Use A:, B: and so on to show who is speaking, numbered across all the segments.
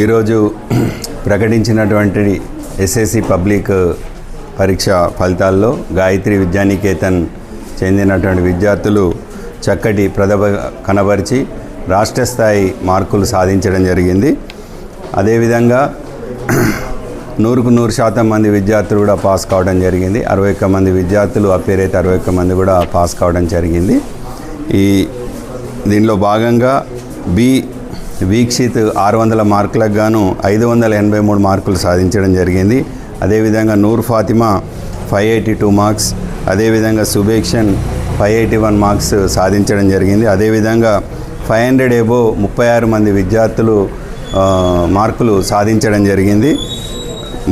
A: ఈరోజు ప్రకటించినటువంటి SSC public పరీక్ష ఫలితాల్లో గాయత్రి విద్యానికేతన్ చెందినటువంటి విద్యార్థులు చక్కటి ప్రతిభ కనబరిచి రాష్ట్ర స్థాయి మార్కులు సాధించడం జరిగింది. అదేవిధంగా 100% మంది విద్యార్థులు కూడా పాస్ కావడం జరిగింది. 61 మంది విద్యార్థులు అపేర్ అయితే 61 మంది కూడా పాస్ కావడం జరిగింది. దీనిలో భాగంగా బి వీక్షిత్ 600 మార్కులకు గాను 583 మార్కులు సాధించడం జరిగింది. అదేవిధంగా నూర్ ఫాతిమా 582 మార్క్స్, అదేవిధంగా సుబేక్షన్ 581 మార్క్స్ సాధించడం జరిగింది. అదేవిధంగా 500 అబోవ్ 36 మంది విద్యార్థులు మార్కులు సాధించడం జరిగింది.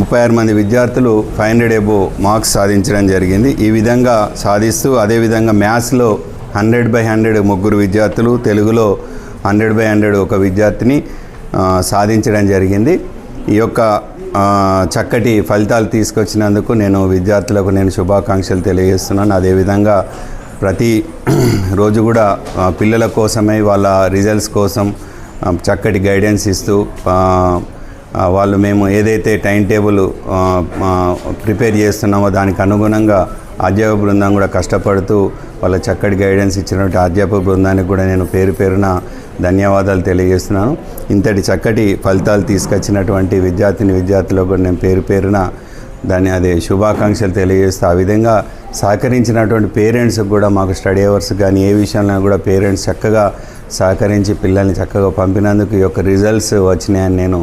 A: 36 మంది విద్యార్థులు 500 అబోవ్ మార్క్స్ సాధించడం జరిగింది. ఈ విధంగా సాధిస్తూ అదేవిధంగా మ్యాథ్స్లో 100/100 ముగ్గురు విద్యార్థులు, తెలుగులో 100/100 ఒక విద్యార్థిని సాధించడం జరిగింది. ఈ యొక్క చక్కటి ఫలితాలు తీసుకొచ్చినందుకు విద్యార్థులకు శుభాకాంక్షలు తెలియజేస్తున్నాను. అదేవిధంగా ప్రతి రోజు కూడా పిల్లల కోసమై వాళ్ళ రిజల్ట్స్ కోసం చక్కటి గైడెన్స్ ఇస్తూ వాళ్ళు మేము ఏదైతే టైం టేబుల్ ప్రిపేర్ చేస్తున్నామో దానికి అనుగుణంగా అధ్యాపక బృందం కూడా కష్టపడుతూ వాళ్ళ చక్కటి గైడెన్స్ ఇచ్చినటువంటి అధ్యాపక బృందానికి కూడా పేరు పేరున ధన్యవాదాలు తెలియజేస్తున్నాను. ఇంతటి చక్కటి ఫలితాలు తీసుకొచ్చినటువంటి విద్యార్థులకు కూడా పేరు పేరున శుభాకాంక్షలు తెలియజేస్తూ ఆ విధంగా సహకరించినటువంటి పేరెంట్స్కి కూడా మాకు స్టడీ అవర్స్ కానీ ఏ విషయంలో కూడా పేరెంట్స్ చక్కగా సహకరించి పిల్లల్ని చక్కగా పంపినందుకు ఈ యొక్క రిజల్ట్స్ వచ్చినాయని నేను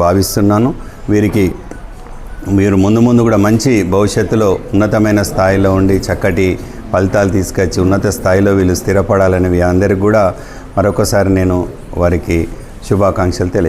A: భావిస్తున్నాను. వీరికి మీరు ముందు కూడా మంచి భవిష్యత్తులో ఉన్నతమైన స్థాయిలో ఉండి చక్కటి ఫలితాలు తీసుకొచ్చి ఉన్నత స్థాయిలో వీళ్ళు స్థిరపడాలని అందరికీ కూడా మరొకసారి వారికి శుభాకాంక్షలు తెలియజేస్తున్నాను.